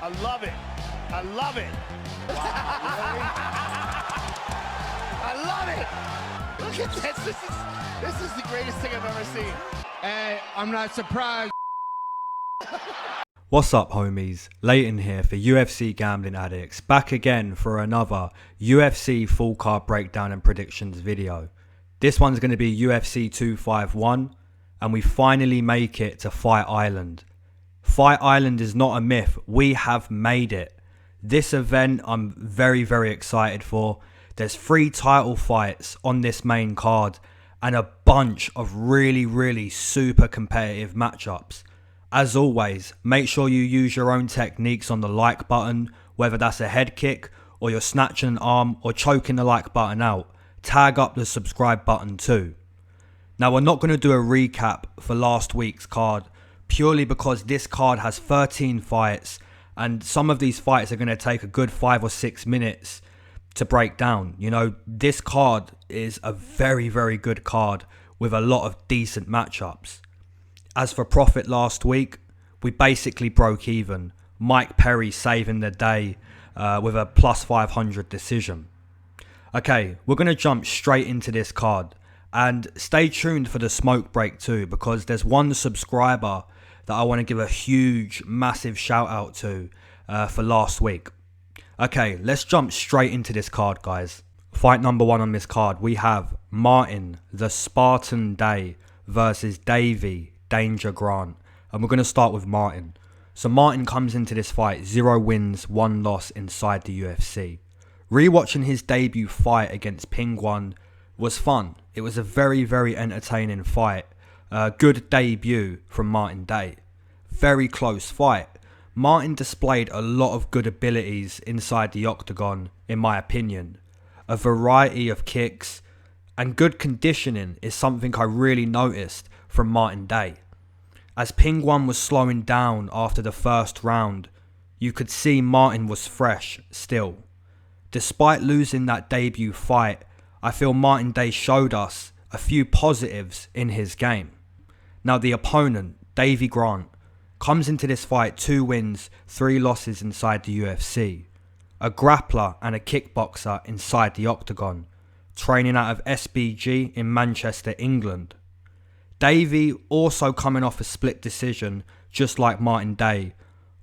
I love it. I love it. I love it. Look at this. This is the greatest thing I've ever seen. Hey, I'm not surprised. What's up, homies? Leighton here for UFC Gambling Addicts, back again for another UFC full card breakdown and predictions video. This one's going to be UFC 251, and we finally make it to Fight Island. Fight Island is not a myth, we have made it. This event I'm very excited for. There's 3 title fights on this main card and a bunch of really super competitive matchups. As always, make sure you use your own techniques on the like button, whether that's a head kick or you're snatching an arm or choking the like button out. Tag up the subscribe button too. Now, we're not going to do a recap for last week's card purely because this card has 13 fights and some of these fights are going to take a good 5 or 6 minutes to break down. You know, this card is a very good card with a lot of decent matchups. As for profit last week, we basically broke even. Mike Perry saving the day with a plus 500 decision. Okay, we're going to jump straight into this card. And stay tuned for the smoke break too, because there's one subscriber that I want to give a huge, massive shout out to for last week. Okay, let's jump straight into this card, guys. Fight number 1 on this card, we have Martin, the Spartan Day versus Davey, Danger Grant. And we're going to start with Martin. So Martin comes into this fight 0 wins, 1 loss inside the UFC. Rewatching his debut fight against Pingwan was fun. It was a very entertaining fight. Good debut from Martin Day. Very close fight. Martin displayed a lot of good abilities inside the octagon, in my opinion. A variety of kicks and good conditioning is something I really noticed from Martin Day. As Pingwan was slowing down after the first round, you could see Martin was fresh still. Despite losing that debut fight, I feel Martin Day showed us a few positives in his game. Now the opponent, Davey Grant, comes into this fight 2 wins, 3 losses inside the UFC. A grappler and a kickboxer inside the octagon, training out of SBG in Manchester, England. Davey also coming off a split decision just like Martin Day,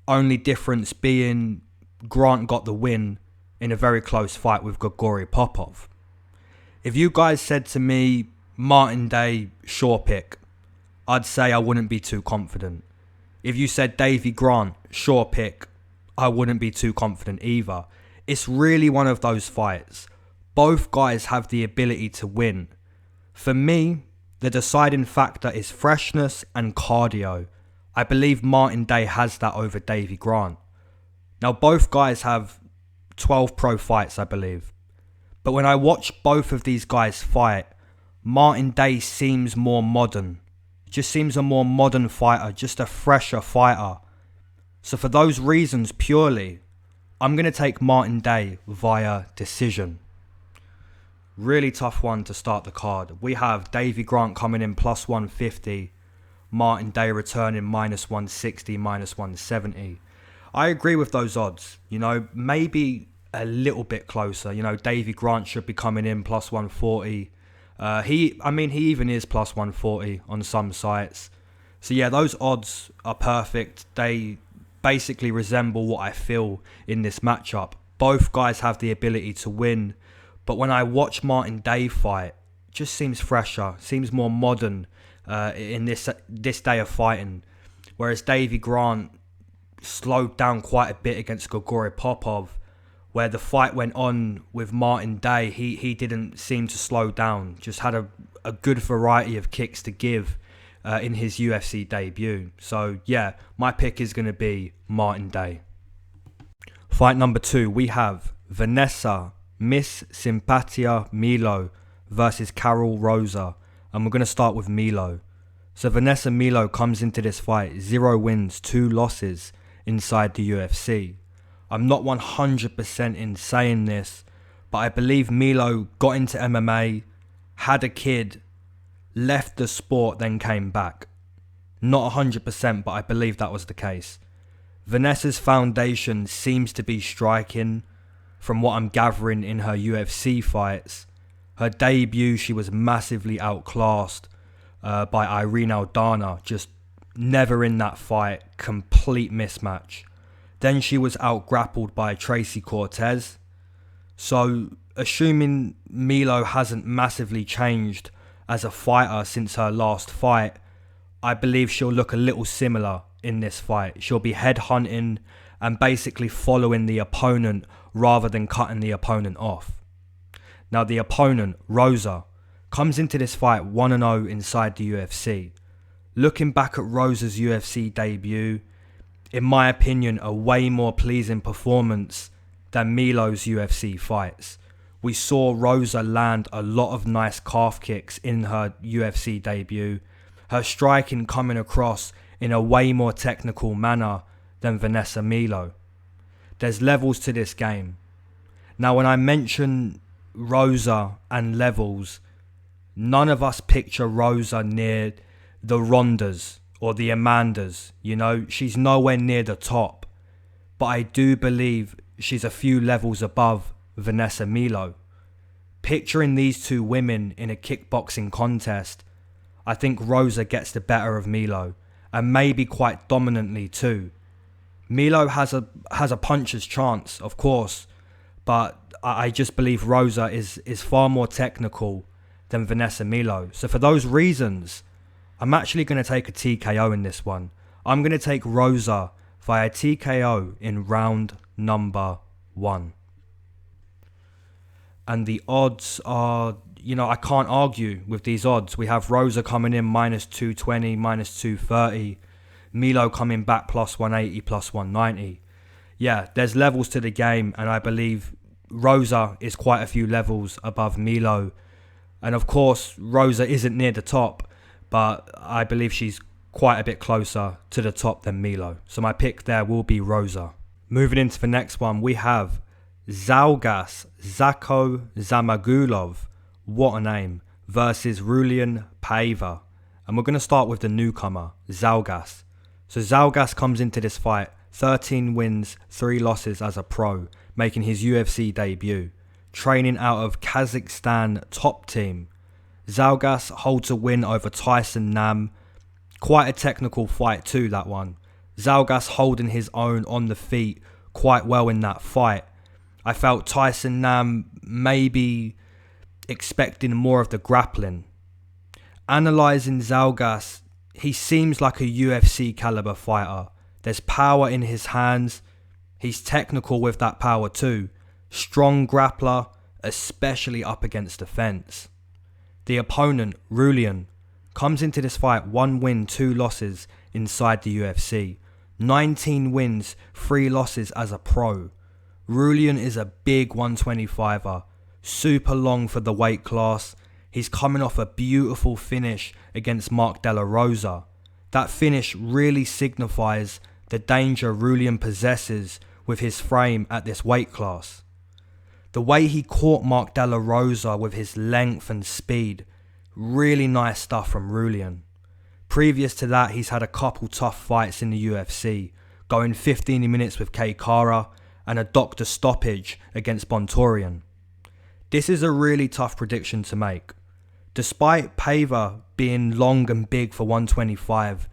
only difference being Grant got the win in a very close fight with Grigory Popov. If you guys said to me, Martin Day, sure pick, I'd say I wouldn't be too confident. If you said Davey Grant, sure pick, I wouldn't be too confident either. It's really one of those fights. Both guys have the ability to win. For me, the deciding factor is freshness and cardio. I believe Martin Day has that over Davey Grant. Now, both guys have 12 pro fights, I believe. But when I watch both of these guys fight, Martin Day seems more modern. Just seems a more modern fighter, just a fresher fighter. So for those reasons purely, I'm going to take Martin Day via decision. Really tough one to start the card. We have Davey Grant coming in plus 150, Martin Day returning minus 160, minus 170. I agree with those odds. You know, maybe a little bit closer. You know, Davey Grant should be coming in plus 140. He even is plus 140 on some sites. So yeah, those odds are perfect. They basically resemble what I feel in this matchup. Both guys have the ability to win, but when I watch Martin Day fight, it just seems fresher, seems more modern in this day of fighting. Whereas Davey Grant slowed down quite a bit against Grigory Popov, where the fight went on with Martin Day, he didn't seem to slow down, just had a good variety of kicks to give in his UFC debut. So yeah, my pick is going to be Martin Day. Fight number 2, we have Vanessa Miss Simpatia Melo versus Carol Rosa, and we're going to start with Melo. So Vanessa Melo comes into this fight 0 wins, 2 losses inside the UFC. I'm not 100% in saying this, but I believe Melo got into MMA, had a kid, left the sport, then came back. Not 100%, but I believe that was the case. Vanessa's foundation seems to be striking from what I'm gathering in her UFC fights. Her debut, she was massively outclassed by Irene Aldana, just never in that fight, complete mismatch. Then she was out-grappled by Tracy Cortez. So, assuming Melo hasn't massively changed as a fighter since her last fight, I believe she'll look a little similar in this fight. She'll be headhunting and basically following the opponent rather than cutting the opponent off. Now the opponent, Rosa, comes into this fight 1-0 inside the UFC. Looking back at Rosa's UFC debut, in my opinion, a way more pleasing performance than Melo's UFC fights. We saw Rosa land a lot of nice calf kicks in her UFC debut, her striking coming across in a way more technical manner than Vanessa Melo. There's levels to this game. Now when I mention Rosa and levels, none of us picture Rosa near the Rondas or the Amandas. You know, she's nowhere near the top. But I do believe she's a few levels above Vanessa Melo. Picturing these two women in a kickboxing contest, I think Rosa gets the better of Melo, and maybe quite dominantly too. Melo has a puncher's chance, of course, but I just believe Rosa is far more technical than Vanessa Melo. So for those reasons, I'm actually going to take a TKO in this one. I'm going to take Rosa via TKO in round number 1. And the odds are, I can't argue with these odds. We have Rosa coming in -220, -230. Melo coming back +180, +190. Yeah, there's levels to the game, and I believe Rosa is quite a few levels above Melo. And of course, Rosa isn't near the top, but I believe she's quite a bit closer to the top than Melo. So my pick there will be Rosa. Moving into the next one, we have Zhalgas Zamagulov, what a name, versus Rulian Paiva. And we're going to start with the newcomer, Zhalgas. So Zhalgas comes into this fight 13 wins, 3 losses as a pro, making his UFC debut. Training out of Kazakhstan top team. Zhalgas holds a win over Tyson Nam. Quite a technical fight too, that one. Zhalgas holding his own on the feet quite well in that fight. I felt Tyson Nam maybe expecting more of the grappling. Analysing Zhalgas, he seems like a UFC caliber fighter. There's power in his hands. He's technical with that power too. Strong grappler, especially up against the fence. The opponent, Rulian, comes into this fight 1 win, 2 losses inside the UFC. 19 wins, 3 losses as a pro. Rulian is a big 125er, super long for the weight class. He's coming off a beautiful finish against Marc De La Rosa. That finish really signifies the danger Rulian possesses with his frame at this weight class. The way he caught Marc De La Rosa with his length and speed, really nice stuff from Rulian. Previous to that, he's had a couple tough fights in the UFC, going 15 minutes with K Kara and a doctor stoppage against Bontorian. This is a really tough prediction to make. Despite Paiva being long and big for 125,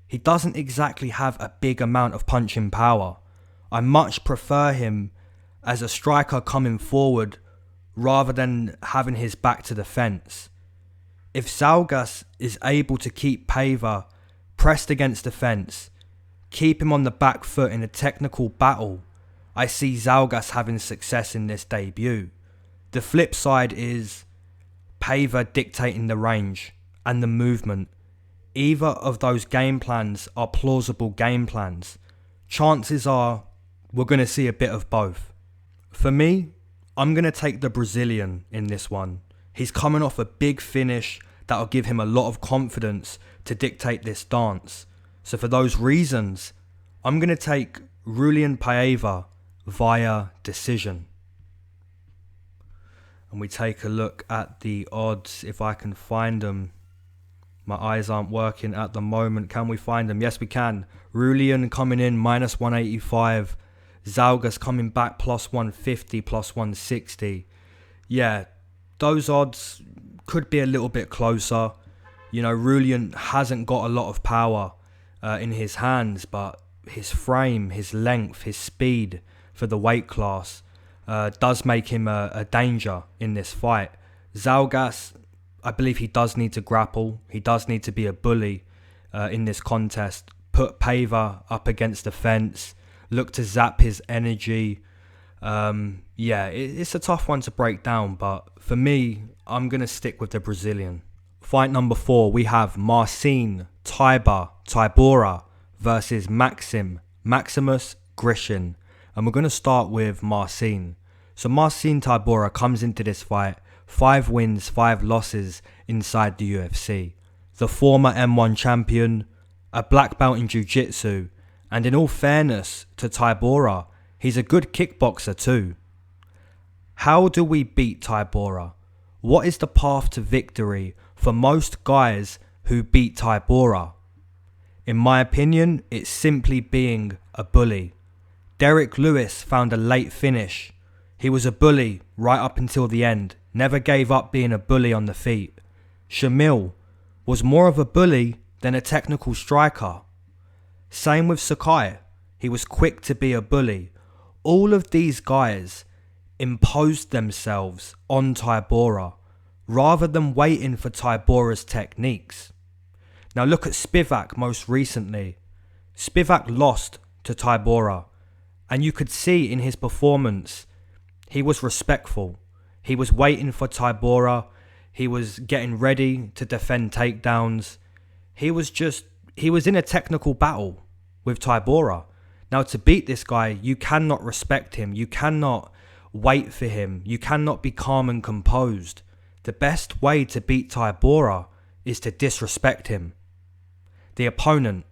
he doesn't exactly have a big amount of punching power. I much prefer him as a striker coming forward rather than having his back to the fence. If Zhalgas is able to keep Paiva pressed against the fence, keep him on the back foot in a technical battle, I see Zhalgas having success in this debut. The flip side is Paiva dictating the range and the movement. Either of those game plans are plausible game plans. Chances are we're going to see a bit of both. For me, I'm going to take the Brazilian in this one. He's coming off a big finish that'll give him a lot of confidence to dictate this dance. So for those reasons, I'm going to take Rulian Paiva via decision. And we take a look at the odds, if I can find them. My eyes aren't working at the moment. Can we find them? Yes, we can. Rulian coming in minus 185. Zhalgas coming back plus 150, plus 160. Yeah, those odds could be a little bit closer. You know, Rulian hasn't got a lot of power in his hands, but his frame, his length, his speed for the weight class does make him a danger in this fight. Zhalgas, I believe he does need to grapple. He does need to be a bully in this contest. Put Paiva up against the fence. Look to zap his energy. Yeah, it's a tough one to break down, but for me, I'm going to stick with the Brazilian. Fight number 4, we have Marcin Tybura versus Maximus Grishin. And we're going to start with Marcin. So Marcin Tybura comes into this fight 5 wins, 5 losses inside the UFC. The former M1 champion, a black belt in jiu-jitsu, and in all fairness to Tybura, he's a good kickboxer too. How do we beat Tybura? What is the path to victory for most guys who beat Tybura? In my opinion, it's simply being a bully. Derek Lewis found a late finish. He was a bully right up until the end. Never gave up being a bully on the feet. Shamil was more of a bully than a technical striker. Same with Sakai. He was quick to be a bully. All of these guys imposed themselves on Tybura rather than waiting for Tybura's techniques. Now look at Spivak most recently. Spivak lost to Tybura, and you could see in his performance he was respectful. He was waiting for Tybura. He was getting ready to defend takedowns. He was in a technical battle with Tybura. Now to beat this guy, you cannot respect him. You cannot wait for him. You cannot be calm and composed. The best way to beat Tybura is to disrespect him. The opponent,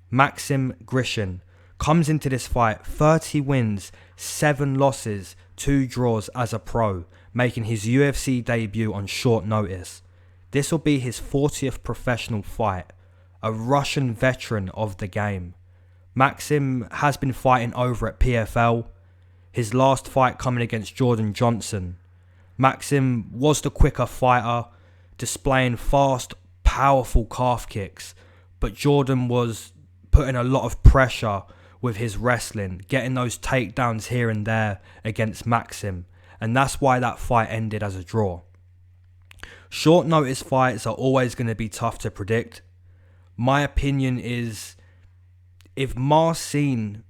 Maxim Grishin, comes into this fight 30 wins, 7 losses, 2 draws as a pro, making his UFC debut on short notice. This will be his 40th professional fight, a Russian veteran of the game. Maxim has been fighting over at PFL, his last fight coming against Jordan Johnson. Maxim was the quicker fighter, displaying fast, powerful calf kicks, but Jordan was putting a lot of pressure with his wrestling, getting those takedowns here and there against Maxim, and that's why that fight ended as a draw. Short notice fights are always going to be tough to predict. My opinion is, if Marcin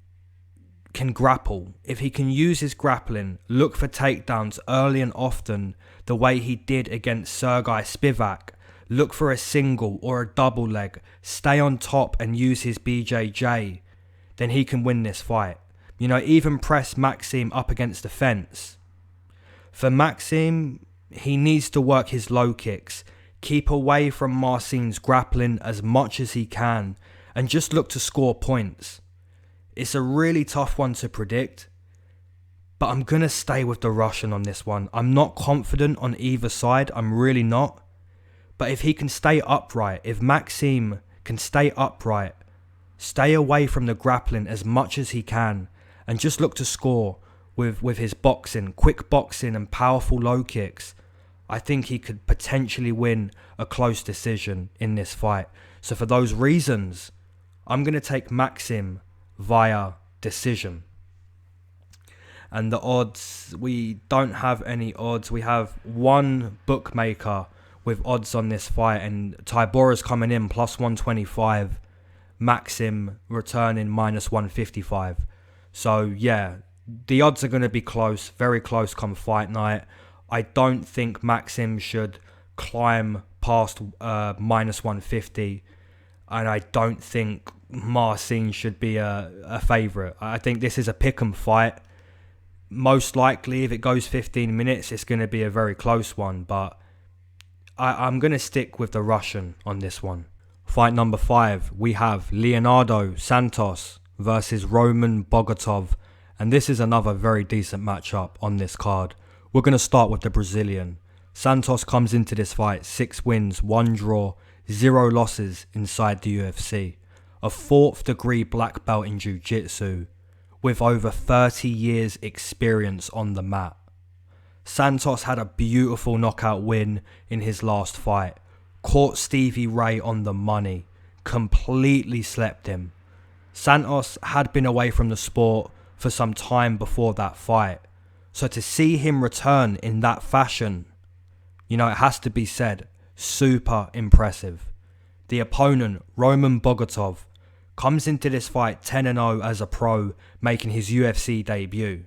can grapple, if he can use his grappling, look for takedowns early and often the way he did against Sergei Spivak, look for a single or a double leg, stay on top and use his BJJ, then he can win this fight. You know, even press Maxim up against the fence. For Maxim, he needs to work his low kicks, keep away from Marcin's grappling as much as he can, and just look to score points. It's a really tough one to predict, but I'm going to stay with the Russian on this one. I'm not confident on either side, I'm really not. But if he can stay upright, if Maxim can stay upright, stay away from the grappling as much as he can, and just look to score with his boxing, quick boxing and powerful low kicks, I think he could potentially win a close decision in this fight. So for those reasons, I'm going to take Maxim via decision. And the odds, we don't have any odds. We have one bookmaker with odds on this fight, and Tybura's coming in plus 125, Maxim returning minus 155. So yeah, the odds are going to be close, very close come fight night. I don't think Maxim should climb past minus 150, and I don't think Marcin should be a favourite. I think this is a pick'em fight. Most likely, if it goes 15 minutes, it's going to be a very close one, but I'm going to stick with the Russian on this one. Fight number 5, we have Leonardo Santos versus Roman Bogatov, and this is another very decent matchup on this card. We're going to start with the Brazilian. Santos comes into this fight 6 wins, 1 draw, 0 losses inside the UFC, a 4th degree black belt in jiu-jitsu, with over 30 years experience on the mat. Santos had a beautiful knockout win in his last fight, caught Stevie Ray on the money, completely slept him. Santos had been away from the sport for some time before that fight, so to see him return in that fashion, it has to be said, super impressive. The opponent, Roman Bogatov, comes into this fight 10-0 as a pro, making his UFC debut.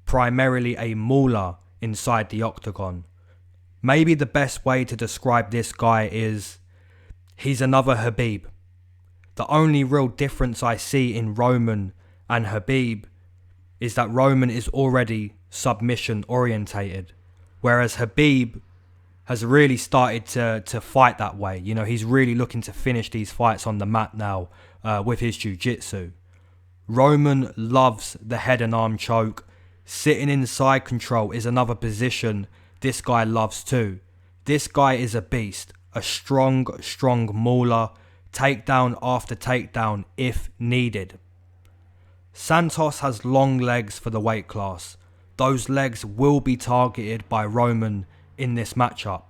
Primarily a mauler inside the octagon. Maybe the best way to describe this guy is, he's another Khabib. The only real difference I see in Roman and Khabib is that Roman is already submission orientated, whereas Khabib has really started to fight that way. He's really looking to finish these fights on the mat now with his jiu-jitsu. Roman loves the head and arm choke. Sitting in side control is another position this guy loves too. This guy is a beast, a strong mauler, takedown after takedown if needed. Santos has long legs for the weight class. Those legs will be targeted by Roman in this matchup.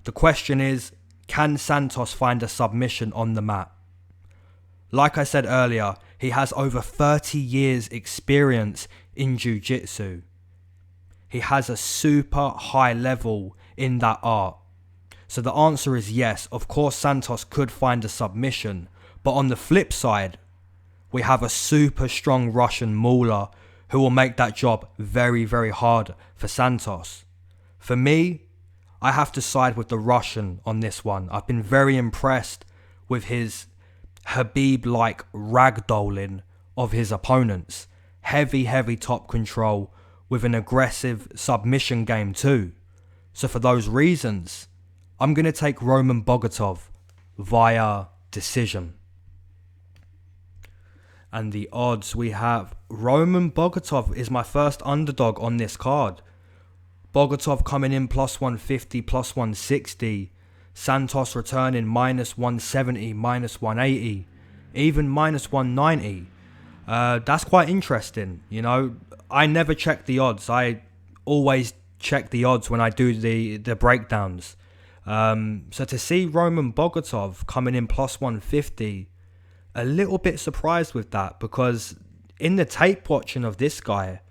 The question is, can Santos find a submission on the mat? Like I said earlier, he has over 30 years experience in jiu-jitsu. He has a super high level in that art. So the answer is yes, of course Santos could find a submission, but on the flip side, we have a super strong Russian mauler who will make that job very, very hard for Santos. For me, I have to side with the Russian on this one. I've been very impressed with his Khabib-like ragdolling of his opponents. Heavy top control with an aggressive submission game too. So for those reasons, I'm going to take Roman Bogatov via decision. And the odds we have, Roman Bogatov is my first underdog on this card. Bogatov coming in plus 150, plus 160. Santos returning minus 170, minus 180, even minus 190. That's quite interesting. I never check the odds. I always check the odds when I do the breakdowns. So to see Roman Bogatov coming in plus 150, a little bit surprised with that, because in the tape watching of this guy,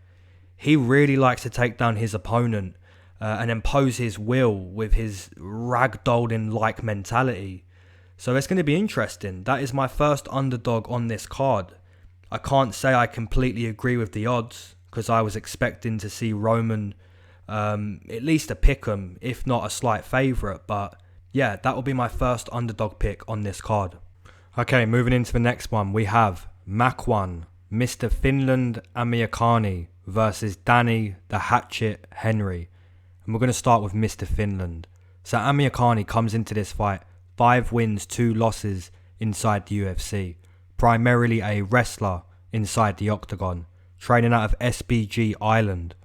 he really likes to take down his opponent and impose his will with his ragdolling-like mentality. So it's going to be interesting. That is my first underdog on this card. I can't say I completely agree with the odds, because I was expecting to see Roman at least a pick'em, if not a slight favourite. But yeah, that will be my first underdog pick on this card. Okay, moving into the next one, we have Makwan, Mr. Finland Amirkhani versus Danny the Hatchet Henry. And we're going to start with Mr. Finland. So Amirkhani comes into this fight 5 wins, 2 losses inside the UFC. Primarily a wrestler inside the octagon, training out of SBG Island.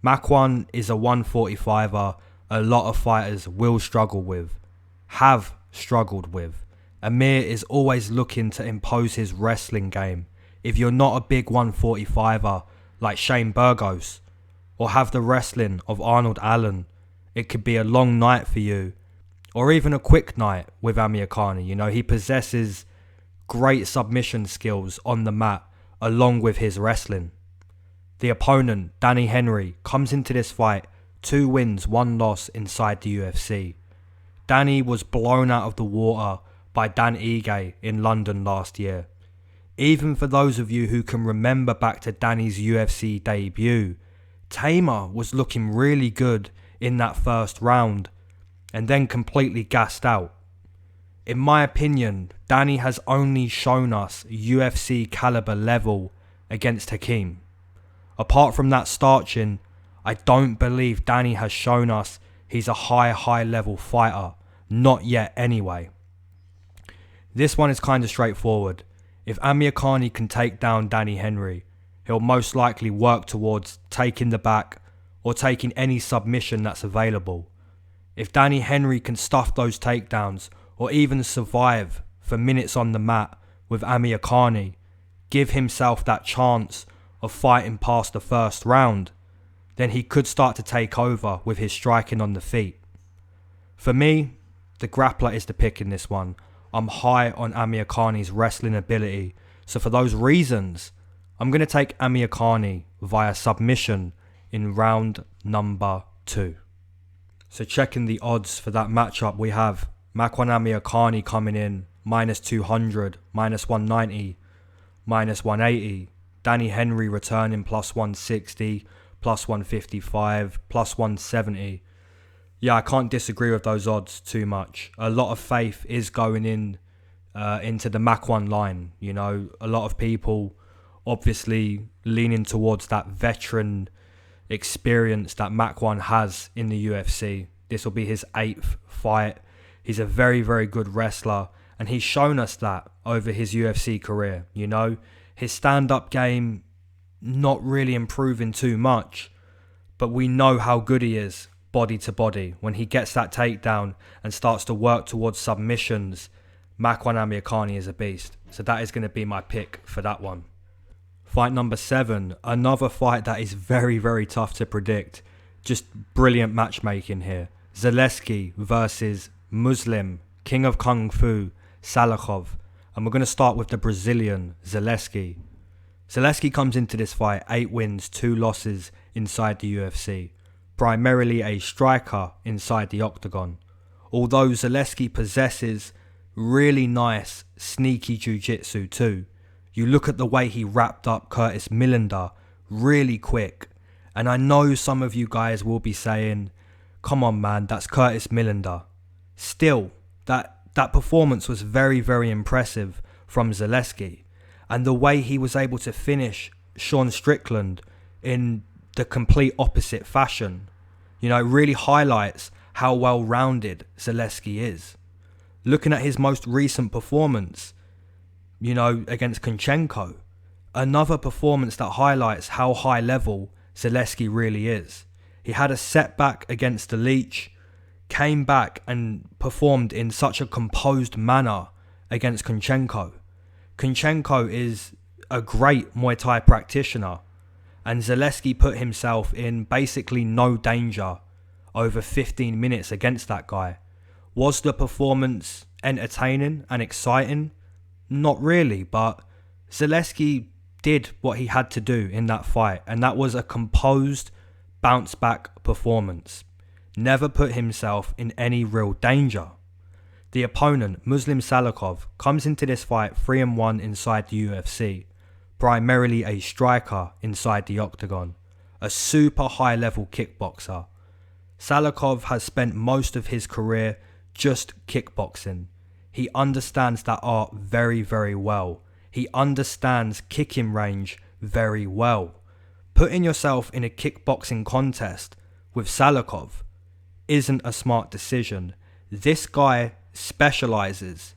Makwan is a 145er a lot of fighters will struggle with, have struggled with. Amir is always looking to impose his wrestling game. If you're not a big 145er like Shane Burgos, or have the wrestling of Arnold Allen, it could be a long night for you, or even a quick night with Amirkhani. He possesses great submission skills on the mat along with his wrestling. The opponent, Danny Henry, comes into this fight 2 wins, 1 loss inside the UFC. Danny was blown out of the water by Dan Ige in London last year. Even for those of you who can remember back to Danny's UFC debut, Tamer was looking really good in that first round and then completely gassed out. In my opinion, Danny has only shown us UFC caliber level against Hakeem. Apart from that starching, I don't believe Danny has shown us he's a high level fighter. Not yet anyway. This one is kind of straightforward. If Amirkhani can take down Danny Henry, he'll most likely work towards taking the back or taking any submission that's available. If Danny Henry can stuff those takedowns or even survive for minutes on the mat with Amirkhani, give himself that chance of fighting past the first round, then he could start to take over with his striking on the feet. For me, the grappler is the pick in this one. I'm high on Amirkhani's wrestling ability, so for those reasons, I'm going to take Amirkhani via submission in round number 2. So checking the odds for that matchup, we have Marcin Amirkhani coming in -200, -190, -180. Danny Henry returning +160, +155, +170. Yeah, I can't disagree with those odds too much. A lot of faith is going into the Mach 1 line. You know, a lot of people obviously leaning towards that veteran experience that Mach 1 has in the UFC. This will be his 8th fight. He's a very, very good wrestler, and he's shown us that over his UFC career. You know, his stand-up game not really improving too much, but we know how good he is body to body. When he gets that takedown and starts to work towards submissions, Marcin Amirkhani is a beast. So that is going to be my pick for that one. Fight number 7, another fight that is very, very tough to predict. Just brilliant matchmaking here. Zaleski versus Muslim, King of Kung Fu, Salikhov. And we're going to start with the Brazilian, Zaleski. Zaleski comes into this fight 8 wins, 2 losses inside the UFC. Primarily a striker inside the octagon. Although Zaleski possesses really nice, sneaky jiu-jitsu too. You look at the way he wrapped up Curtis Millender really quick. And I know some of you guys will be saying, come on man, that's Curtis Millender. Still, that performance was very, very impressive from Zaleski. And the way he was able to finish Sean Strickland in the complete opposite fashion, you know, it really highlights how well-rounded Zaleski is. Looking at his most recent performance, you know, against Kunchenko, another performance that highlights how high level Zaleski really is. He had a setback against the Leech, came back and performed in such a composed manner against Kunchenko. Kunchenko is a great Muay Thai practitioner, and Zaleski put himself in basically no danger over 15 minutes against that guy. Was the performance entertaining and exciting? Not really, but Zaleski did what he had to do in that fight, and that was a composed, bounce-back performance. Never put himself in any real danger. The opponent, Muslim Salikhov, comes into this fight 3-1 inside the UFC, primarily a striker inside the octagon, a super high-level kickboxer. Salikhov has spent most of his career just kickboxing. He understands that art very, very well. He understands kicking range very well. Putting yourself in a kickboxing contest with Salikhov isn't a smart decision. This guy specializes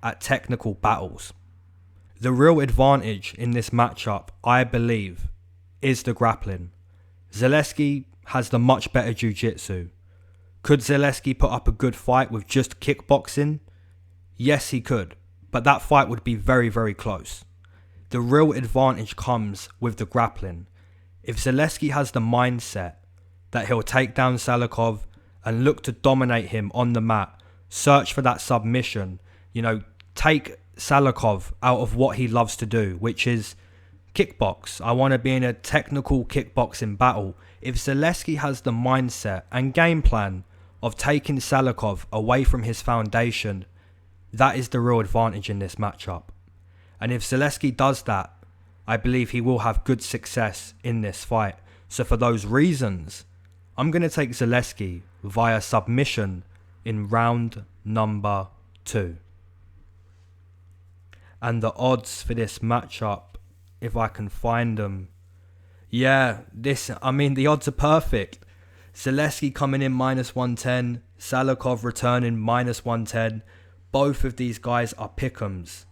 at technical battles. The real advantage in this matchup, I believe, is the grappling. Zaleski has the much better jiu-jitsu. Could Zaleski put up a good fight with just kickboxing? Yes, he could, but that fight would be very, very close. The real advantage comes with the grappling. If Zaleski has the mindset that he'll take down Salikhov and look to dominate him on the mat, search for that submission, you know, take Salikhov out of what he loves to do, which is kickbox. I want to be in a technical kickboxing battle. If Zaleski has the mindset and game plan of taking Salikhov away from his foundation, that is the real advantage in this matchup. And if Zaleski does that, I believe he will have good success in this fight. So for those reasons, I'm going to take Zaleski via submission in round number 2. And the odds for this matchup, if I can find them. Yeah, the odds are perfect. Zaleski coming in -110, Salikhov returning -110. Both of these guys are pick'ems,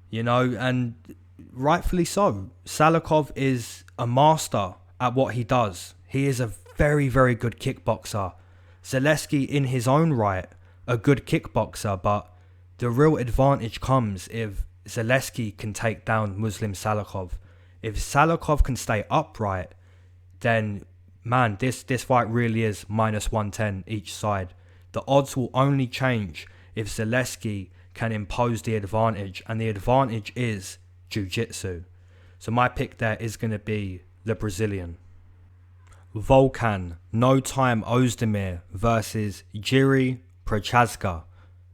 you know, and rightfully so. Salikhov is a master at what he does. He is a very, very good kickboxer. Zaleski, in his own right, a good kickboxer, but the real advantage comes if Zaleski can take down Muslim Salikhov. If Salikhov can stay upright, then man, this fight really is minus 110 each side. The odds will only change if Zaleski can impose the advantage, and the advantage is jiu-jitsu. So my pick there is going to be the Brazilian. Volkan, No Time Ozdemir versus Jiri Prochazka.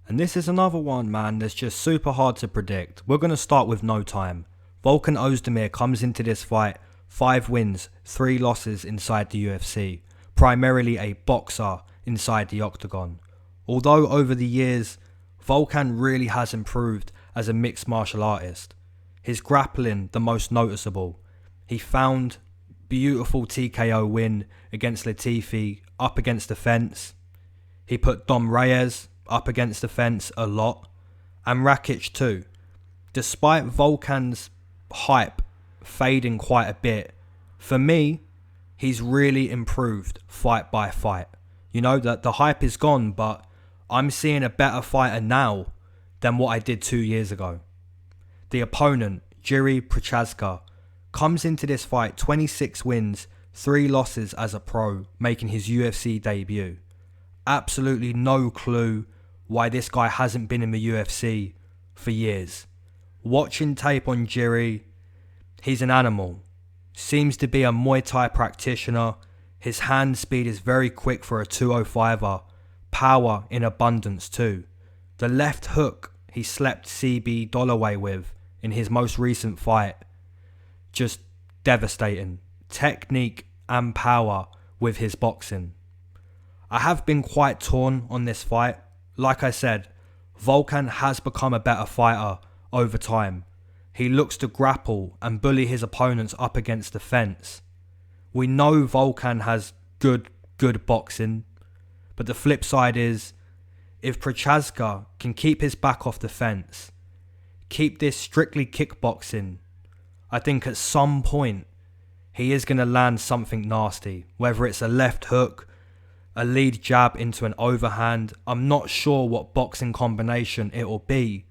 And this is another one, man, that's just super hard to predict. We're going to start with No Time. Volkan Ozdemir comes into this fight 5 wins, 3 losses inside the UFC. Primarily a boxer inside the octagon. Although over the years, Volkan really has improved as a mixed martial artist. His grappling, the most noticeable. He found beautiful TKO win against Latifi up against the fence. He put Dom Reyes up against the fence a lot. And Rakic too. Despite Volkan's hype fading quite a bit, for me, he's really improved fight by fight. You know, that the hype is gone, but I'm seeing a better fighter now than what I did 2 years ago. The opponent, Jiri Prochazka, comes into this fight 26 wins, 3 losses as a pro, making his UFC debut. Absolutely no clue why this guy hasn't been in the UFC for years. Watching tape on Jiri, he's an animal. Seems to be a Muay Thai practitioner. His hand speed is very quick for a 205er. Power in abundance too. The left hook he slept CB Holloway with in his most recent fight. Just devastating. Technique and power with his boxing. I have been quite torn on this fight. Like I said, Volkan has become a better fighter over time. He looks to grapple and bully his opponents up against the fence. We know Volkan has good boxing, but the flip side is, if Prochazka can keep his back off the fence, keep this strictly kickboxing, I think at some point he is going to land something nasty, whether it's a left hook, a lead jab into an overhand. I'm not sure what boxing combination it will be,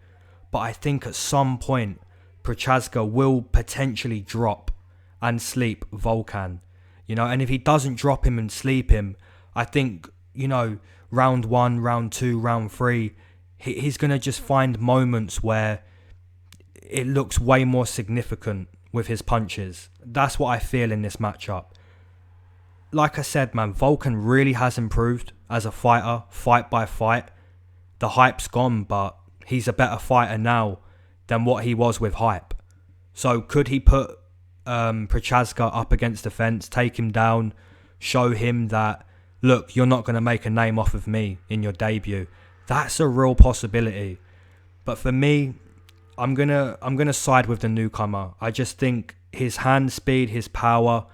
but I think at some point Prochazka will potentially drop and sleep Volkan. You know, and if he doesn't drop him and sleep him, I think, you know, round 1, round 2, round 3, he's going to just find moments where it looks way more significant with his punches. That's what I feel in this matchup. Like I said, man, Volkan really has improved as a fighter, fight by fight. The hype's gone, but he's a better fighter now than what he was with hype. So could he put Prochazka up against the fence, take him down, show him that, look, you're not going to make a name off of me in your debut? That's a real possibility. But for me, I'm gonna side with the newcomer. I just think his hand speed, his power,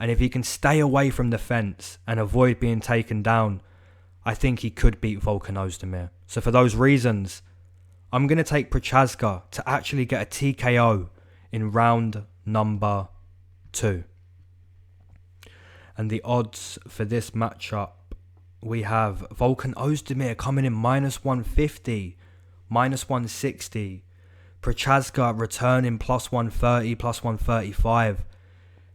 and if he can stay away from the fence and avoid being taken down, I think he could beat Volkan Ozdemir. So for those reasons, I'm going to take Prochazka to actually get a TKO in round number 2. And the odds for this matchup, we have Volkan Ozdemir coming in minus 150, minus 160. Prochazka returning plus 130, plus 135.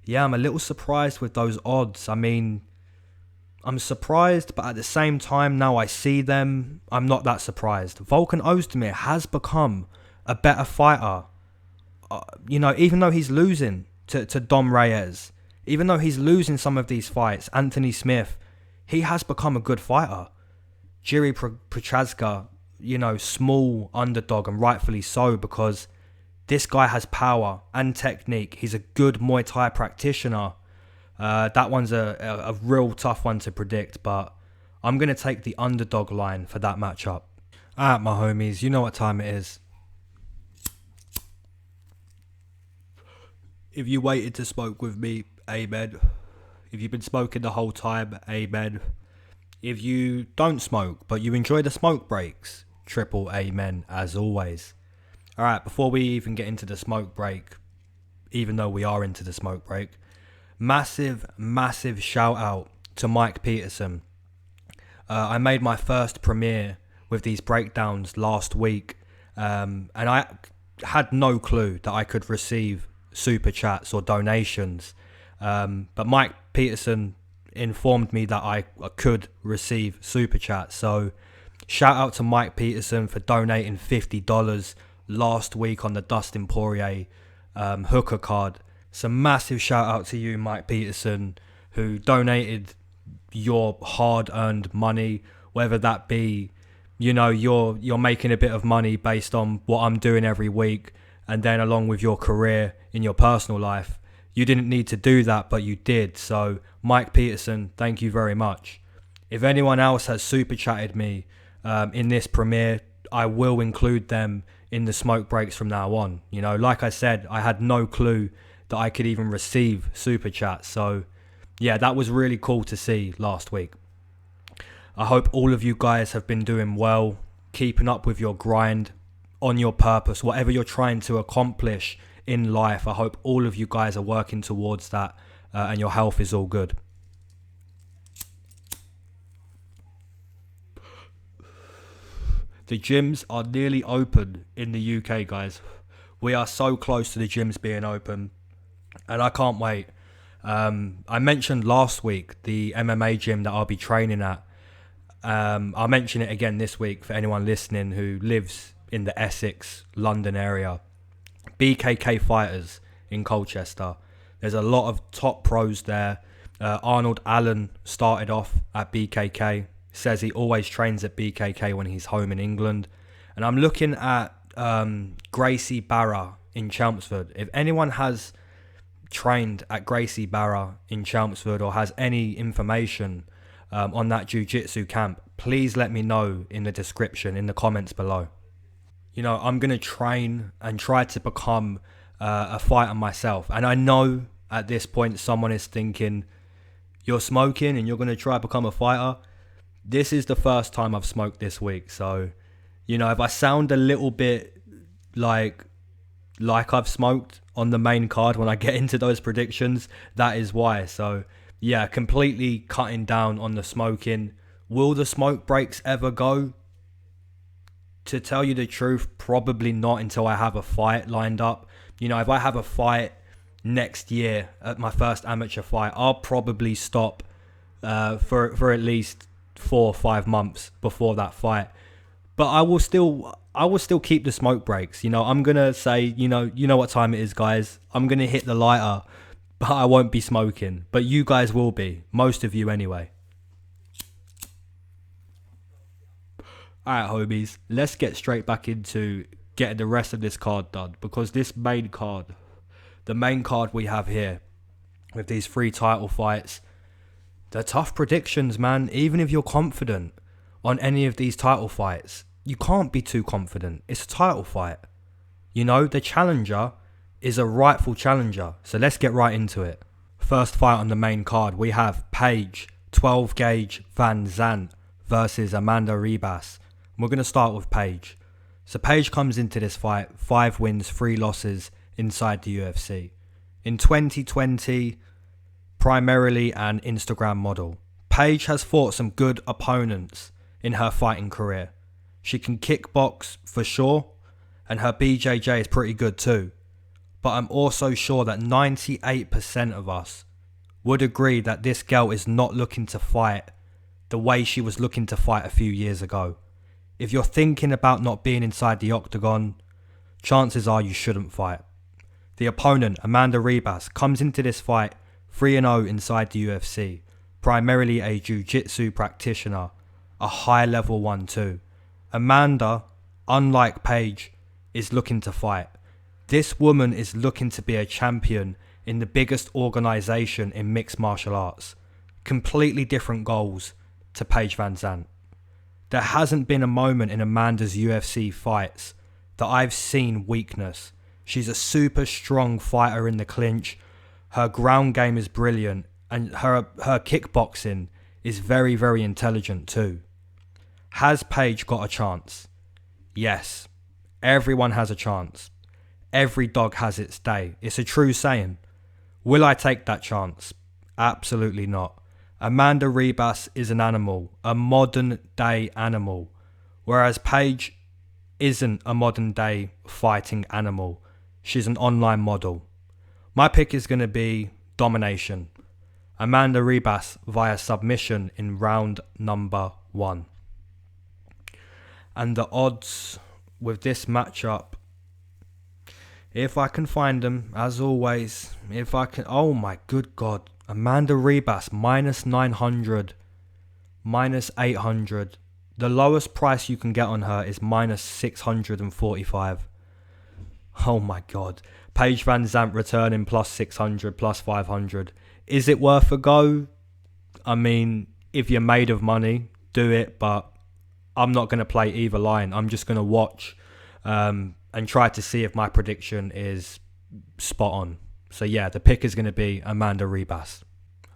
Yeah, I'm a little surprised with those odds. I mean, I'm surprised, but at the same time, now I see them, I'm not that surprised. Volkan Ozdemir has become a better fighter. You know, even though he's losing to Dom Reyes, even though he's losing some of these fights, Anthony Smith, he has become a good fighter. Jiri Prochazka, you know, small underdog, and rightfully so, because this guy has power and technique. He's a good Muay Thai practitioner. That one's a real tough one to predict, but I'm going to take the underdog line for that matchup. Alright, my homies, you know what time it is. If you waited to smoke with me, amen. If you've been smoking the whole time, amen. If you don't smoke, but you enjoy the smoke breaks, triple amen as always. Alright, before we even get into the smoke break, even though we are into the smoke break, massive shout out to Mike Peterson. I made my first premiere with these breakdowns last week, and I had no clue that I could receive super chats or donations, but Mike Peterson informed me that I could receive super chats. So shout out to Mike Peterson for donating $50 last week on the Dustin Poirier hooker card. So massive shout out to you, Mike Peterson, who donated your hard-earned money, whether that be, you know, you're making a bit of money based on what I'm doing every week, and then along with your career in your personal life. You didn't need to do that, but you did. So Mike Peterson, thank you very much. If anyone else has super chatted me in this premiere, I will include them in the smoke breaks from now on. You know, like I said, I had no clue that I could even receive super chats. So yeah, that was really cool to see last week. I hope all of you guys have been doing well, keeping up with your grind, on your purpose, whatever you're trying to accomplish in life. I hope all of you guys are working towards that, and your health is all good. The gyms are nearly open in the UK, guys. We are so close to the gyms being open, and I can't wait. I mentioned last week the MMA gym that I'll be training at. I'll mention it again this week for anyone listening who lives in the Essex, London area. BKK Fighters in Colchester. There's a lot of top pros there. Arnold Allen started off at BKK. Says he always trains at BKK when he's home in England. And I'm looking at Gracie Barra in Chelmsford. If anyone has trained at Gracie Barra in Chelmsford or has any information on that jiu-jitsu camp, please let me know in the description, in the comments below. You know, I'm going to train and try to become a fighter myself. And I know at this point someone is thinking, you're smoking and you're going to try to become a fighter? This is the first time I've smoked this week. So, you know, if I sound a little bit like I've smoked on the main card when I get into those predictions, that is why. So, yeah, completely cutting down on the smoking. Will the smoke breaks ever go? To tell you the truth, probably not until I have a fight lined up. You know, if I have a fight next year at my first amateur fight, I'll probably stop for at least 4 or 5 months before that fight. But I will still keep the smoke breaks. You know, I'm gonna say, you know what time it is, guys. I'm gonna hit the lighter, but I won't be smoking. But you guys will be, most of you anyway. Alright, homies, let's get straight back into getting the rest of this card done, because this main card, the main card we have here with these 3 title fights, they're tough predictions, man. Even if you're confident on any of these title fights, you can't be too confident. It's a title fight. You know, the challenger is a rightful challenger. So let's get right into it. First fight on the main card, we have Paige 12 gauge Van Zandt versus Amanda Ribas. We're going to start with Paige. So Paige comes into this fight 5 wins, 3 losses inside the UFC. In 2020, primarily an Instagram model. Paige has fought some good opponents in her fighting career. She can kickbox for sure, and her BJJ is pretty good too. But I'm also sure that 98% of us would agree that this girl is not looking to fight the way she was looking to fight a few years ago. If you're thinking about not being inside the octagon, chances are you shouldn't fight. The opponent, Amanda Ribas, comes into this fight 3-0 inside the UFC, primarily a jiu-jitsu practitioner, a high-level one too. Amanda, unlike Paige, is looking to fight. This woman is looking to be a champion in the biggest organisation in mixed martial arts. Completely different goals to Paige Van Zandt. There hasn't been a moment in Amanda's UFC fights that I've seen weakness. She's a super strong fighter in the clinch. Her ground game is brilliant, and her kickboxing is very, very intelligent too. Has Paige got a chance? Yes. Everyone has a chance. Every dog has its day. It's a true saying. Will I take that chance? Absolutely not. Amanda Ribas is an animal, a modern day animal. Whereas Paige isn't a modern day fighting animal. She's an online model. My pick is going to be domination. Amanda Ribas via submission in round number 1. And the odds with this matchup, if I can find them, as always, if I can, oh my good God, Amanda Ribas, minus 900, minus 800. The lowest price you can get on her is minus 645. Oh my God. Paige Van Zandt returning plus 600, plus 500. Is it worth a go? I mean, if you're made of money, do it, but I'm not going to play either line. I'm just going to watch and try to see if my prediction is spot on. So yeah, the pick is going to be Amanda Ribas.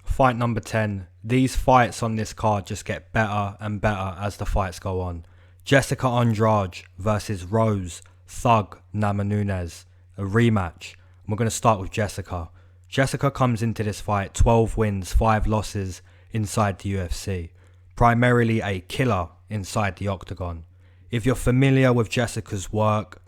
Fight number 10. These fights on this card just get better and better as the fights go on. Jessica Andrade versus Rose Thug Namajunas. A rematch. We're going to start with Jessica. Jessica comes into this fight 12 wins, 5 losses inside the UFC. Primarily a killer inside the octagon. If you're familiar with Jessica's work,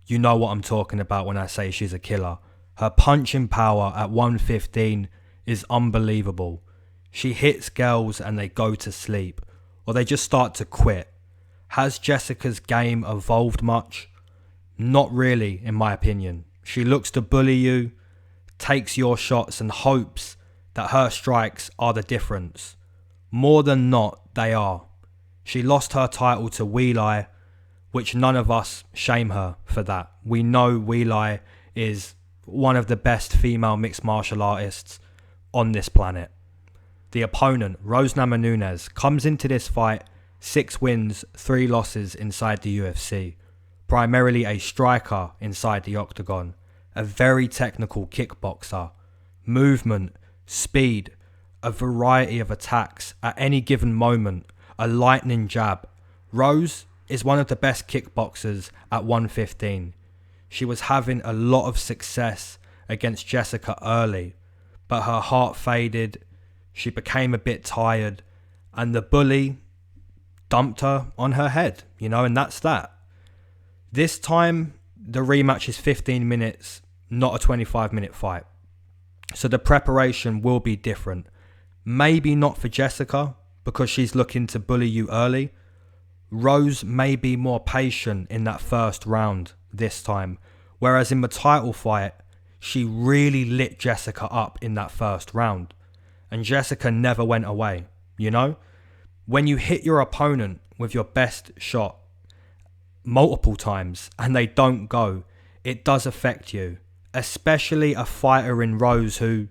you know what I'm talking about when I say she's a killer. Her punching power at 115 is unbelievable. She hits girls and they go to sleep, or they just start to quit. Has Jessica's game evolved much? Not really, in my opinion. She looks to bully you, takes your shots and hopes that her strikes are the difference. More than not, they are. She lost her title to Wheelie, which none of us shame her for that. We know Wheelie is one of the best female mixed martial artists on this planet. The opponent, Rose Namajunas, comes into this fight 6 wins, 3 losses inside the UFC. Primarily a striker inside the octagon. A very technical kickboxer. Movement, speed, a variety of attacks at any given moment. A lightning jab. Rose is one of the best kickboxers at 115. She was having a lot of success against Jessica early, but her heart faded, she became a bit tired, and the bully dumped her on her head, and that's that. This time, the rematch is 15 minutes, not a 25-minute fight. So the preparation will be different. Maybe not for Jessica, because she's looking to bully you early. Rose may be more patient in that first round this time, whereas in the title fight, she really lit Jessica up in that first round. And Jessica never went away, When you hit your opponent with your best shot multiple times and they don't go, it does affect you. Especially a fighter in Rose who,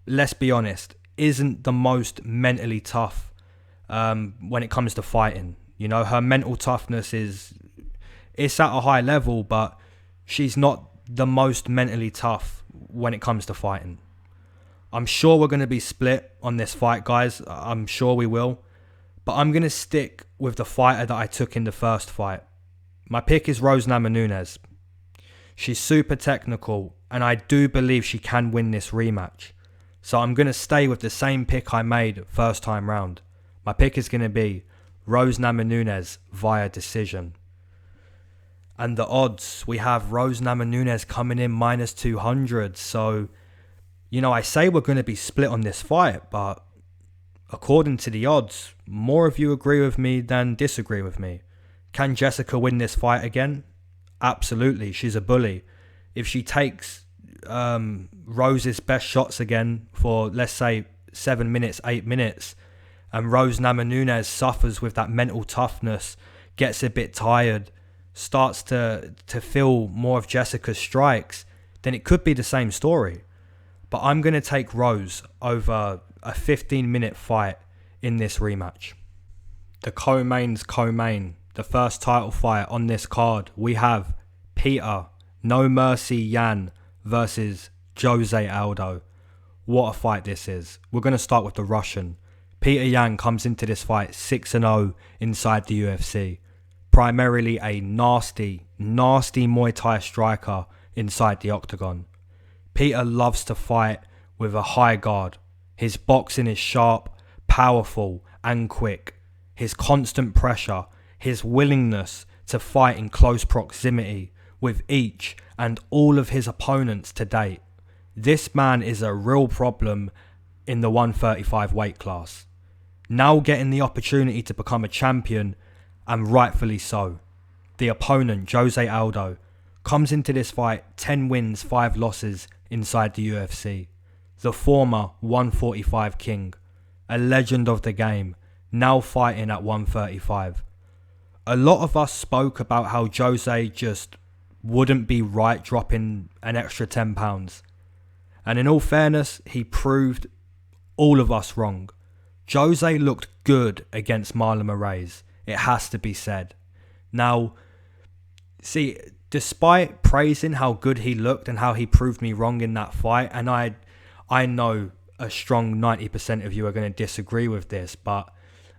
let's be honest, isn't the most mentally tough when it comes to fighting. Her mental toughness it's at a high level, but she's not the most mentally tough when it comes to fighting. I'm sure we're going to be split on this fight, guys. I'm sure we will. But I'm going to stick with the fighter that I took in the first fight. My pick is Rose Namajunas. She's super technical, and I do believe she can win this rematch. So I'm going to stay with the same pick I made first time round. My pick is going to be Rose Namajunas via decision. And the odds, we have Rose Namajunas coming in minus 200. So, I say we're going to be split on this fight, but according to the odds, more of you agree with me than disagree with me. Can Jessica win this fight again? Absolutely, she's a bully. If she takes Rose's best shots again for, let's say, 7 minutes, 8 minutes, and Rose Namajunas suffers with that mental toughness, gets a bit tired, starts to feel more of Jessica's strikes, then it could be the same story. But I'm going to take Rose over a 15-minute fight in this rematch. The co-main's co-main. The first title fight on this card, we have Peter No Mercy Yan versus Jose Aldo. What a fight this is. We're going to start with the Russian. Peter Yan comes into this fight 6-0 inside the UFC. Primarily a nasty Muay Thai striker inside the octagon. Peter loves to fight with a high guard. His boxing is sharp, powerful and quick. His constant pressure his willingness to fight in close proximity with each and all of his opponents to date. This man is a real problem in the 135 weight class. Now getting the opportunity to become a champion, and rightfully so. The opponent, Jose Aldo, comes into this fight 10 wins, 5 losses inside the UFC. The former 145 king, a legend of the game, now fighting at 135. A lot of us spoke about how Jose just wouldn't be right dropping an extra 10 pounds. And in all fairness, he proved all of us wrong. Jose looked good against Maryna Moroz, it has to be said. Now, see, despite praising how good he looked and how he proved me wrong in that fight, and I know a strong 90% of you are going to disagree with this, but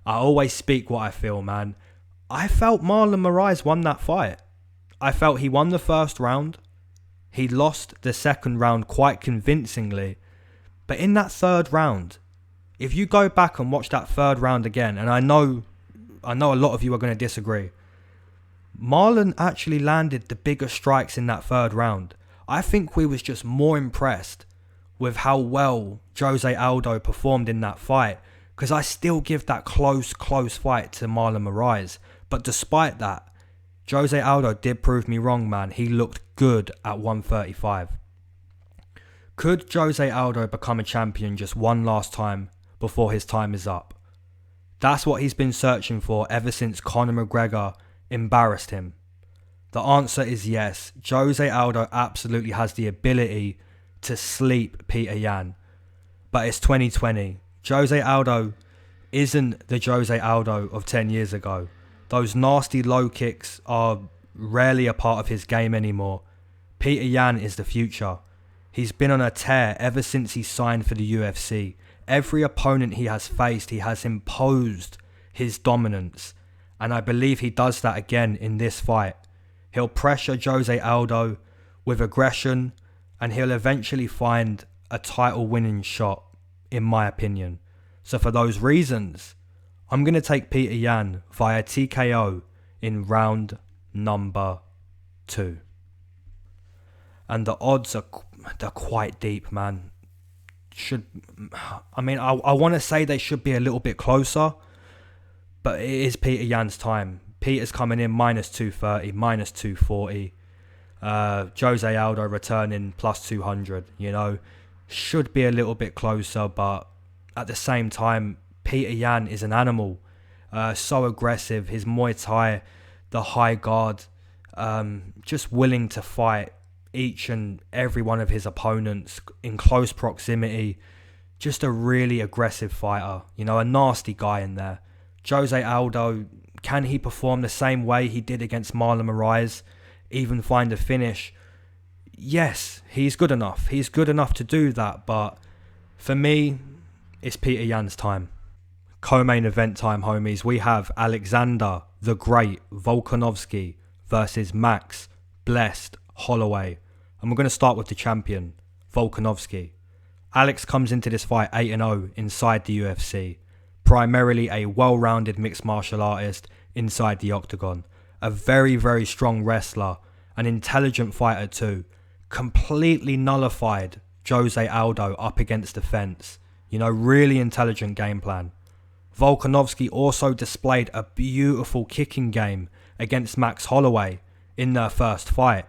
I always speak what I feel, man. I felt Maryna Moroz won that fight. I felt he won the first round. He lost the second round quite convincingly. But in that third round, if you go back and watch that third round again, and I know a lot of you are going to disagree, Marlon actually landed the bigger strikes in that third round. I think we was just more impressed with how well Jose Aldo performed in that fight, because I still give that close fight to Maryna Moroz. But despite that, Jose Aldo did prove me wrong, man. He looked good at 135. Could Jose Aldo become a champion just one last time before his time is up? That's what he's been searching for ever since Conor McGregor embarrassed him. The answer is yes. Jose Aldo absolutely has the ability to sleep Peter Yan. But it's 2020. Jose Aldo isn't the Jose Aldo of 10 years ago. Those nasty low kicks are rarely a part of his game anymore. Peter Yan is the future. He's been on a tear ever since he signed for the UFC. Every opponent he has faced, he has imposed his dominance. And I believe he does that again in this fight. He'll pressure Jose Aldo with aggression, and he'll eventually find a title winning shot, in my opinion. So for those reasons, I'm going to take Peter Yan via TKO in round number 2. And the odds they're quite deep, man. I want to say they should be a little bit closer, but it is Peter Yan's time. Peter's coming in minus 230, minus 240. Jose Aldo returning plus 200, should be a little bit closer, but at the same time, Peter Yan is an animal, so aggressive. His Muay Thai, the high guard, just willing to fight each and every one of his opponents in close proximity. Just a really aggressive fighter, a nasty guy in there. Jose Aldo, can he perform the same way he did against Maryna Moroz, even find a finish? Yes, he's good enough. He's good enough to do that, but for me, it's Peter Yan's time. Co-main event time, homies. We have Alexander the Great Volkanovski versus Max Blessed Holloway. And we're going to start with the champion, Volkanovski. Alex comes into this fight 8-0 inside the UFC. Primarily a well-rounded mixed martial artist inside the octagon. A very, very strong wrestler. An intelligent fighter too. Completely nullified Jose Aldo up against the fence. Really intelligent game plan. Volkanovski also displayed a beautiful kicking game against Max Holloway in their first fight.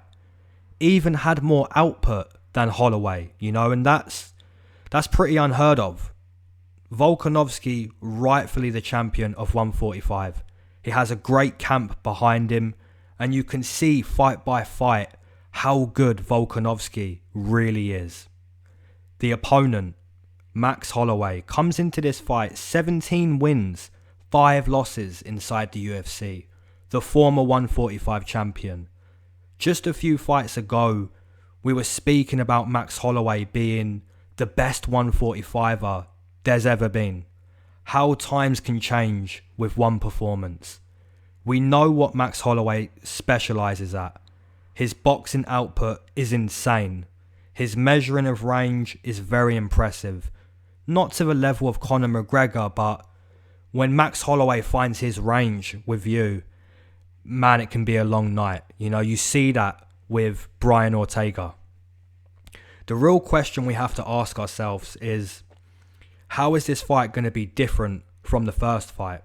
Even had more output than Holloway, and that's pretty unheard of. Volkanovski, rightfully the champion of 145. He has a great camp behind him, and you can see fight by fight how good Volkanovski really is. The opponent, Max Holloway, comes into this fight 17 wins, 5 losses inside the UFC. The former 145 champion. Just a few fights ago, we were speaking about Max Holloway being the best 145er there's ever been. How times can change with one performance. We know what Max Holloway specialises at. His boxing output is insane. His measuring of range is very impressive. Not to the level of Conor McGregor, but when Max Holloway finds his range with you, man, it can be a long night. You know, you see that with Brian Ortega. The real question we have to ask ourselves is, how is this fight going to be different from the first fight?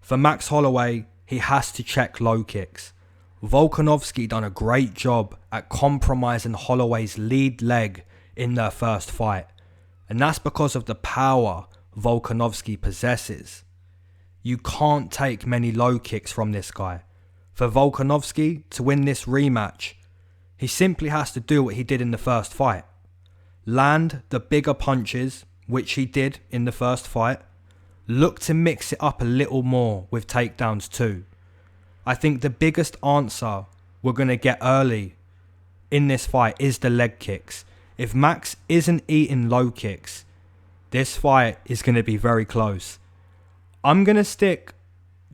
For Max Holloway, he has to check low kicks. Volkanovski done a great job at compromising Holloway's lead leg in their first fight. And that's because of the power Volkanovski possesses. You can't take many low kicks from this guy. For Volkanovski to win this rematch, he simply has to do what he did in the first fight. Land the bigger punches, which he did in the first fight. Look to mix it up a little more with takedowns too. I think the biggest answer we're going to get early in this fight is the leg kicks. If Max isn't eating low kicks, this fight is going to be very close. I'm going to stick,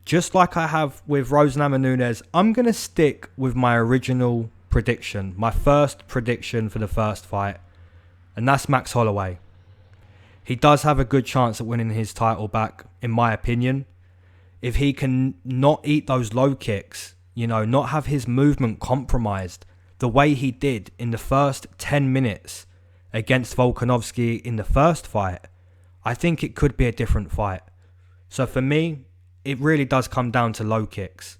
just like I have with Rosa Namajunas, I'm going to stick with my original prediction, my first prediction for the first fight, and that's Max Holloway. He does have a good chance at winning his title back, in my opinion. If he can not eat those low kicks, you know, not have his movement compromised the way he did in the first 10 minutes against Volkanovski in the first fight, I think it could be a different fight. So for me, it really does come down to low kicks.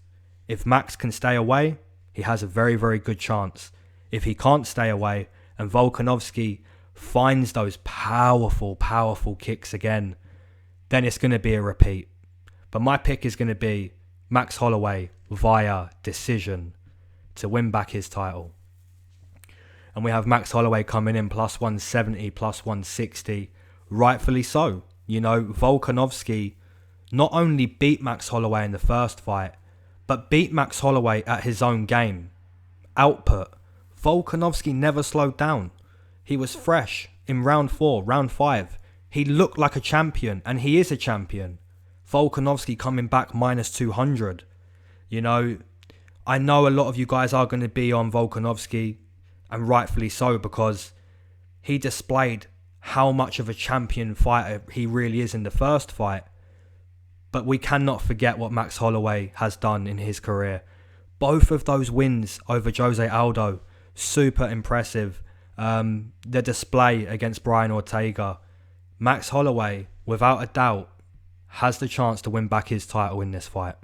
If Max can stay away, he has a very, very good chance. If he can't stay away and Volkanovski finds those powerful, powerful kicks again, then it's going to be a repeat. But my pick is going to be Max Holloway via decision to win back his title. And we have Max Holloway coming in plus 170, plus 160. Rightfully so. You know, Volkanovski not only beat Max Holloway in the first fight, but beat Max Holloway at his own game. Output. Volkanovski never slowed down. He was fresh in round 4, round 5. He looked like a champion, and he is a champion. Volkanovski coming back minus 200. You know, I know a lot of you guys are going to be on Volkanovski, and rightfully so, because he displayed how much of a champion fighter he really is in the first fight. But we cannot forget what Max Holloway has done in his career. Both of those wins over Jose Aldo, super impressive. The display against Brian Ortega. Max Holloway, without a doubt, has the chance to win back his title in this fight.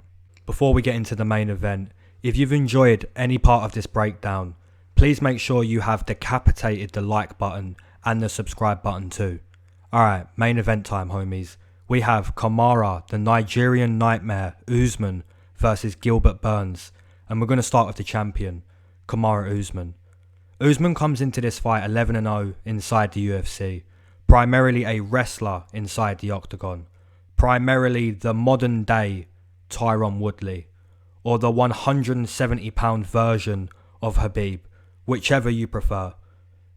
Before we get into the main event, if you've enjoyed any part of this breakdown, please make sure you have decapitated the like button and the subscribe button too. Alright, main event time, homies. We have Kamaru, the Nigerian Nightmare, Usman versus Gilbert Burns. And we're going to start with the champion, Kamaru Usman. Usman comes into this fight 11-0 inside the UFC. Primarily a wrestler inside the octagon. Primarily the modern day Tyron Woodley. Or the 170-pound version of Khabib, whichever you prefer.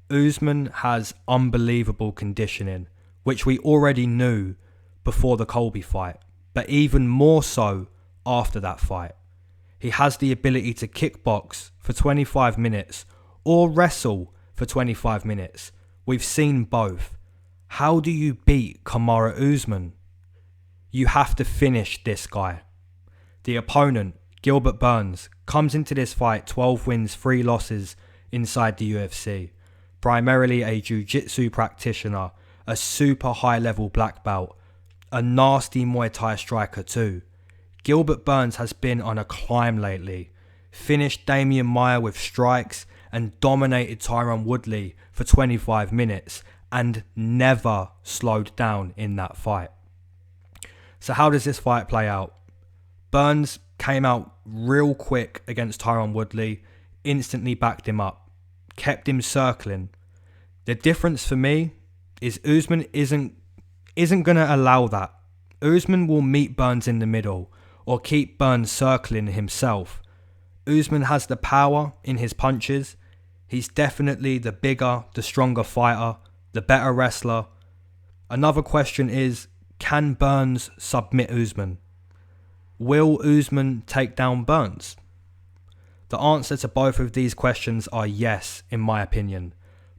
Usman has unbelievable conditioning, which we already knew before the Colby fight, but even more so after that fight. He has the ability to kickbox for 25 minutes or wrestle for 25 minutes. We've seen both. How do you beat Kamaru Usman? You have to finish this guy. The opponent, Gilbert Burns, comes into this fight 12 wins, 3 losses inside the UFC. Primarily a jiu-jitsu practitioner, a super high level black belt, a nasty Muay Thai striker too. Gilbert Burns has been on a climb lately. Finished Damian Maia with strikes and dominated Tyron Woodley for 25 minutes and never slowed down in that fight. So how does this fight play out? Burns came out real quick against Tyron Woodley, instantly backed him up, kept him circling. The difference for me is Usman isn't going to allow that. Usman will meet Burns in the middle or keep Burns circling himself. Usman has the power in his punches. He's definitely the bigger, the stronger fighter, the better wrestler. Another question is, can Burns submit Usman? Will Usman take down Burns? The answer to both of these questions are yes, in my opinion.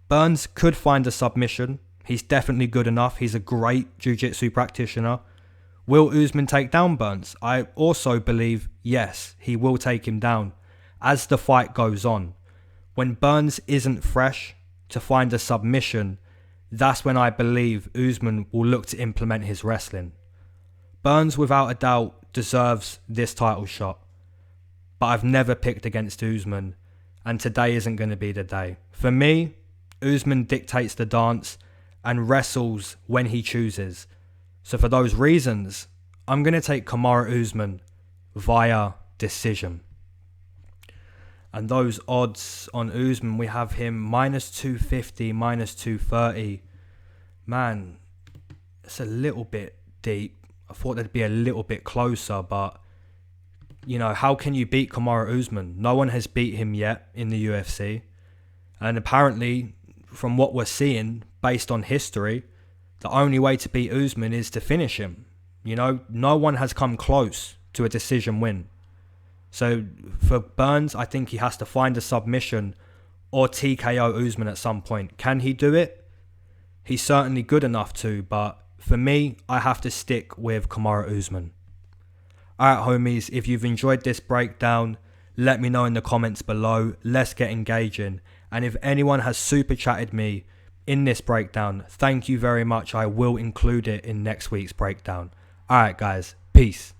Burns could find a submission. He's definitely good enough. He's a great jiu-jitsu practitioner. Will Usman take down Burns? I also believe, yes, he will take him down as the fight goes on. When Burns isn't fresh to find a submission, that's when I believe Usman will look to implement his wrestling. Burns, without a doubt, deserves this title shot. But I've never picked against Usman, and today isn't going to be the day. For me, Usman dictates the dance and wrestles when he chooses. So for those reasons, I'm going to take Kamaru Usman via decision. And those odds on Usman, we have him -250, -230. Man, it's a little bit deep. I thought they'd be a little bit closer, but you know, how can you beat Kamaru Usman? No one has beat him yet in the UFC. And apparently, from what we're seeing, based on history, the only way to beat Usman is to finish him. You know, no one has come close to a decision win. So for Burns, I think he has to find a submission or TKO Usman at some point. Can he do it? He's certainly good enough to, but for me, I have to stick with Kamaru Usman. Alright homies, if you've enjoyed this breakdown, let me know in the comments below. Let's get engaging. And if anyone has super chatted me in this breakdown, thank you very much. I will include it in next week's breakdown. Alright guys, peace.